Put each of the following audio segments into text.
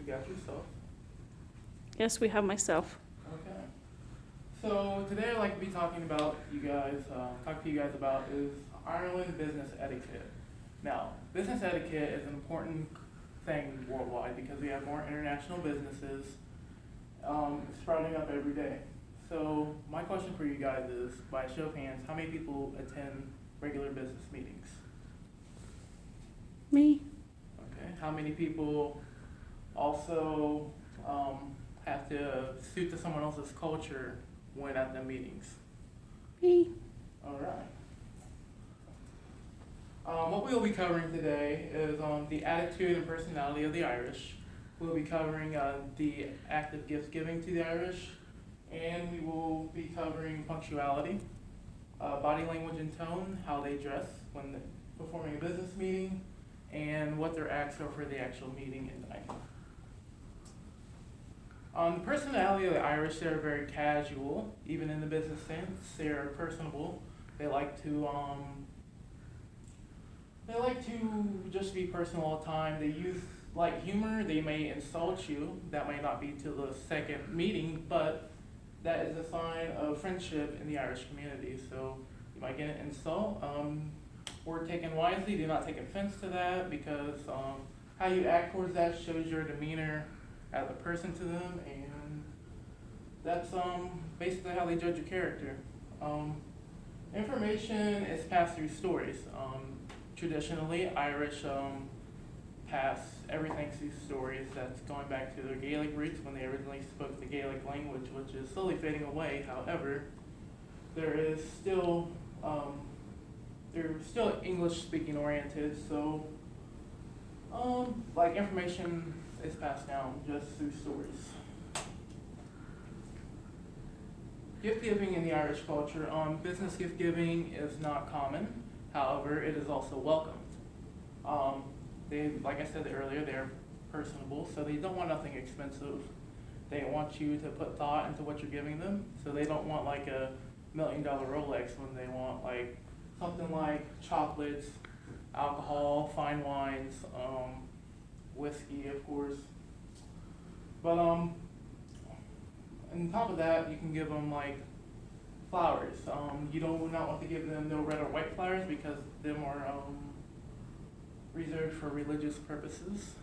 got yourself. Yes, we have myself. Okay. So today I'd like to be talking about talk to you guys about is Ireland business etiquette. Now, business etiquette is an important thing worldwide because we have more international businesses sprouting up every day. So my question for you guys is, by a show of hands, how many people attend regular business meetings? Me? Okay. How many people also have to suit to someone else's culture when at the meetings? Me? All right. What we'll be covering today is the attitude and personality of the Irish. We'll be covering the act of gift giving to the Irish, and we will be covering punctuality, body language and tone, how they dress when performing a business meeting, and what their acts are for the actual meeting and dining. The personality of the Irish, they're very casual, even in the business sense. They're personable. They like to just be personal all the time. They use light humor. They may insult you. That may not be till the second meeting, but that is a sign of friendship in the Irish community. So you might get an insult. Word taken wisely. Do not take offense to that because how you act towards that shows your demeanor as a person to them, and that's basically how they judge your character. Information is passed through stories. Traditionally, Irish pass everything through stories. That's going back to their Gaelic roots when they originally spoke the Gaelic language, which is slowly fading away. However, there is still they're still English speaking oriented, so like information is passed down just through stories. Gift giving in the Irish culture, business gift giving is not common. However, it is also welcomed. Like I said earlier, they're personable, so they don't want nothing expensive. They want you to put thought into what you're giving them, so they don't want like a $1 million Rolex when they want like something like chocolates, alcohol, fine wines, whiskey, of course. But on top of that, you can give them like flowers. You do not want to give them no red or white flowers because them are reserved for religious purposes.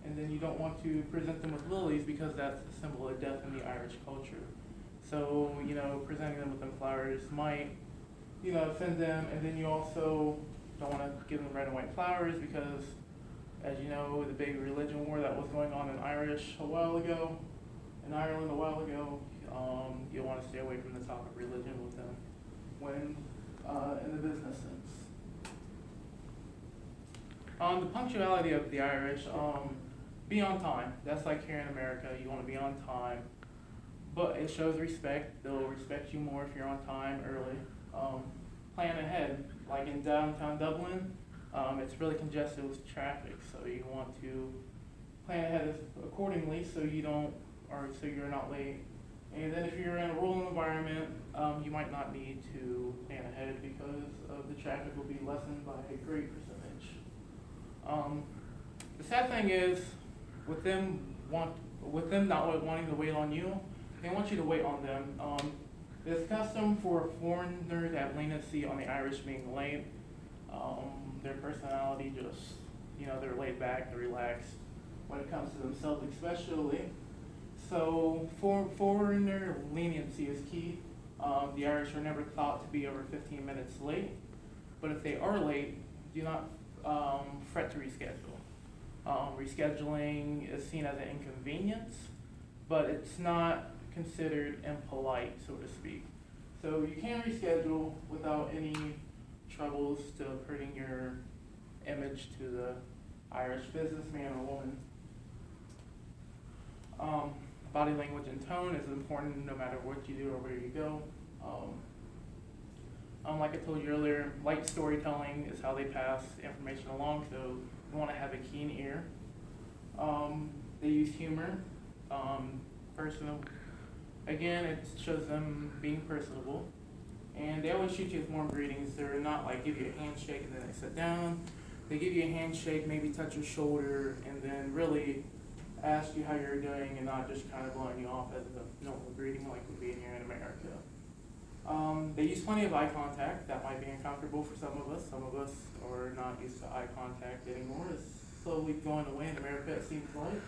And then you don't want to present them with lilies because that's a symbol of death in the Irish culture. So, presenting them with them flowers might, offend them. And then you also don't want to give them red and white flowers because, as you know, the big religion war that was going on in Ireland a while ago, you'll want to stay away from the topic of religion with them when in the business sense. The punctuality of the Irish, be on time. That's like here in America, you want to be on time. But it shows respect. They'll respect you more if you're on time early. Plan ahead. Like in downtown Dublin, it's really congested with traffic, so you want to plan ahead accordingly so you're not late. And then if you're in a rural environment, you might not need to plan ahead because of the traffic will be lessened by a great percentage. The sad thing is, with them not wanting to wait on you, they want you to wait on them. It's custom for foreigners to have leniency on the Irish being late. Their personality just, they're laid back, they're relaxed when it comes to themselves especially. So foreigner leniency is key. The Irish are never thought to be over 15 minutes late, but if they are late, do not fret to reschedule. Rescheduling is seen as an inconvenience, but it's not considered impolite, so to speak. So you can reschedule without any troubles to hurting your image to the Irish businessman or woman. Body language and tone is important no matter what you do or where you go. Like I told you earlier, light storytelling is how they pass information along, so you want to have a keen ear. They use humor, personal. Again, it shows them being personable. And they always shoot you with warm greetings. They're not like give you a handshake and then they sit down. They give you a handshake, maybe touch your shoulder, and then really ask you how you're doing and not just kind of blowing you off as a normal greeting like would be in here in America. They use plenty of eye contact. That might be uncomfortable for some of us. Some of us are not used to eye contact anymore. It's slowly going away in America, it seems like.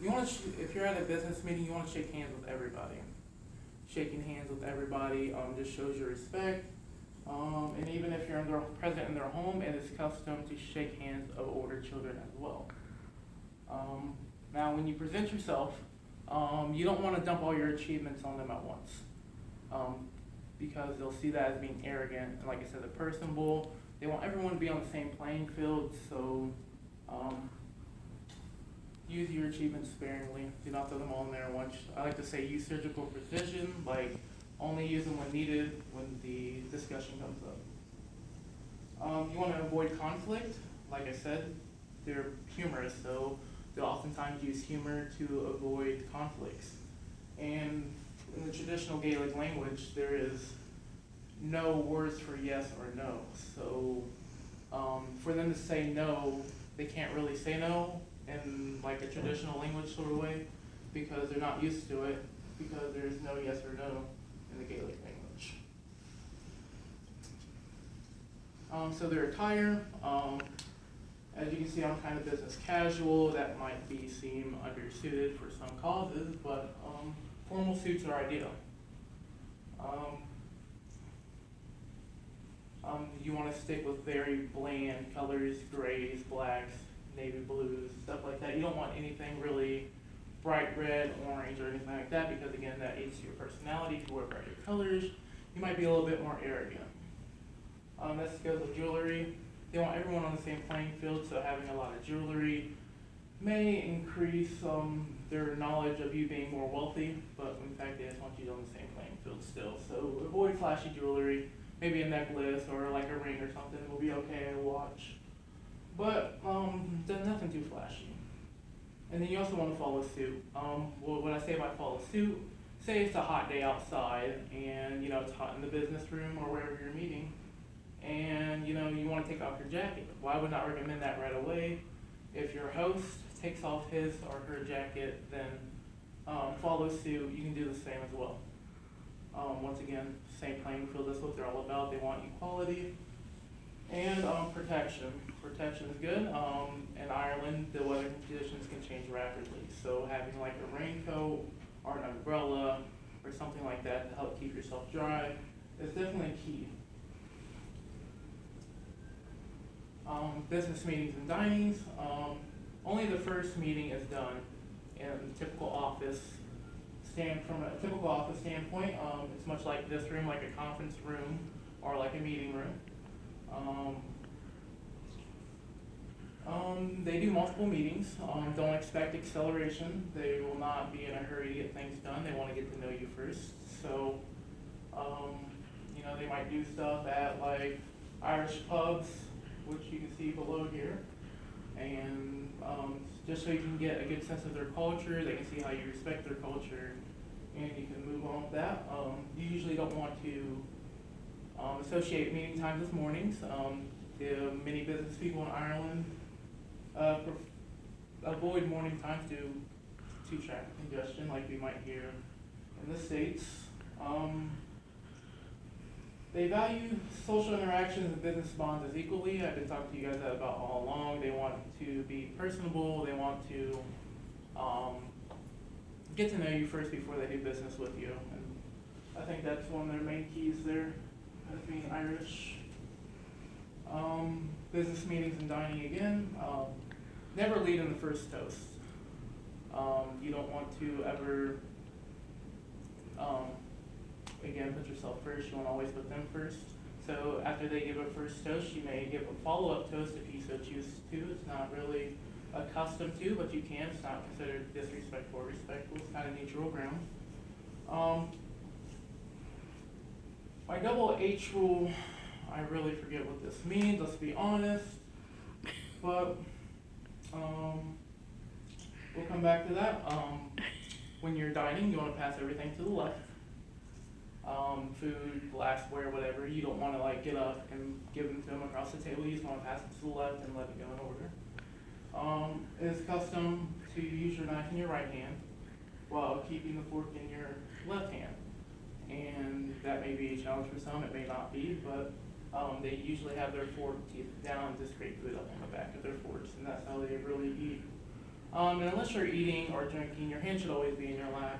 You want to, if you're at a business meeting, you want to shake hands with everybody. Shaking hands with everybody just shows your respect. And even if you're present in their home, it is custom to shake hands of older children as well. Now, when you present yourself, you don't want to dump all your achievements on them at once, because they'll see that as being arrogant. And like I said, they're personable. They want everyone to be on the same playing field, so use your achievements sparingly. Do not throw them all in there at once. I like to say use surgical precision, like only use them when needed when the discussion comes up. You want to avoid conflict. Like I said, they're humorous, so they'll oftentimes use humor to avoid conflicts. And in the traditional Gaelic language, there is no words for yes or no. So for them to say no, they can't really say no in like a traditional language sort of way, because they're not used to it, because there's no yes or no in the Gaelic language. So their attire, as you can see, I'm kind of business casual. That might seem undersuited for some causes, but formal suits are ideal. You want to stick with very bland colors, grays, blacks, navy blues, stuff like that. You don't want anything really bright red, orange, or anything like that, because again, that aids your personality. If you wear brighter colors, you might be a little bit more arrogant. That goes with jewelry. They want everyone on the same playing field, so having a lot of jewelry may increase their knowledge of you being more wealthy, but in fact, they just want you on the same playing field still. So avoid flashy jewelry. Maybe a necklace or like a ring or something will be okay, a watch. But nothing too flashy. And then you also want to follow suit. Well, when I say about follow suit, say it's a hot day outside and it's hot in the business room or wherever you're meeting, and you want to take off your jacket. Well, I would not recommend that right away. If your host takes off his or her jacket, then follow suit. You can do the same as well. Once again, same playing field. That's what they're all about. They want equality and protection. Protection is good. In Ireland, the weather conditions can change rapidly. So having like a raincoat or an umbrella or something like that to help keep yourself dry is definitely key. Business meetings and dinings. Only the first meeting is done in a typical office. From a typical office standpoint, it's much like this room, like a conference room or like a meeting room. They do multiple meetings. Don't expect acceleration. They will not be in a hurry to get things done. They want to get to know you first. So, they might do stuff at like Irish pubs, which you can see below here. And just so you can get a good sense of their culture, they can see how you respect their culture, and you can move on with that. You usually don't want to associate meeting times with mornings. Many business people in Ireland avoid morning times due to traffic congestion, like we might hear in the States. They value social interactions and business bonds as equally. I've been talking to you guys about all along. They want to be personable. They want to get to know you first before they do business with you. And I think that's one of their main keys there, as being Irish. Business meetings and dining again. Never lead in the first toast. You don't want to ever again, put yourself first. You want to always put them first. So after they give a first toast, you may give a follow-up toast if you so choose to. It's not really accustomed to, but you can. It's not considered disrespectful or respectful. It's kind of neutral ground. My double H rule, I really forget what this means, let's be honest. But we'll come back to that. When you're dining, you want to pass everything to the left. Food, glassware, whatever. You don't want to like get up and give them to them across the table. You just want to pass it to the left and let it go in order. is custom to use your knife in your right hand while keeping the fork in your left hand. And that may be a challenge for some, it may not be, but they usually have their fork teeth down to scrape it up on the back of their forks, and that's how they really eat. And unless you're eating or drinking, your hand should always be in your lap.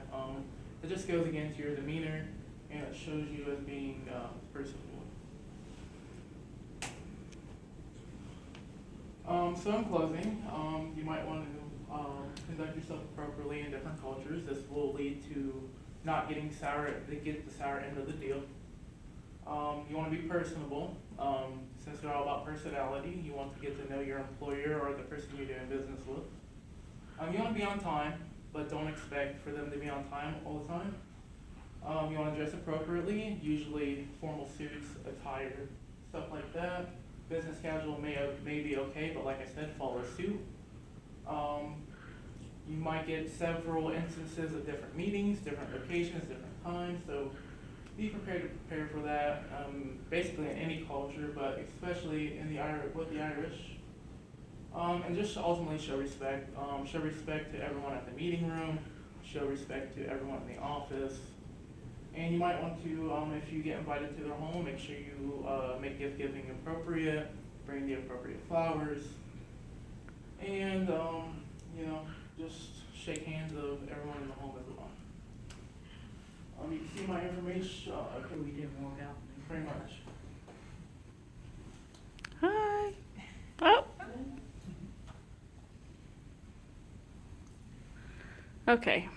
It just goes against your demeanor, and it shows you as being personable. So in closing, you might want to conduct yourself appropriately in different cultures. This will lead to not getting get the sour end of the deal. You want to be personable. Since they're all about personality, you want to get to know your employer or the person you're doing business with. You want to be on time, but don't expect for them to be on time all the time. You want to dress appropriately, usually formal suits, attire, stuff like that. Business casual may be okay, but like I said, follow suit. You might get several instances of different meetings, different locations, different times, so be prepared to prepare for that, basically in any culture, but especially in with the Irish. And just ultimately show respect. Show respect to everyone at the meeting room, show respect to everyone in the office. And you might want to, if you get invited to their home, make sure you make gift giving appropriate, bring the appropriate flowers, and just shake hands of everyone in the home as well. You can see my information. We didn't walk out. Pretty much. Hi. Oh. Okay.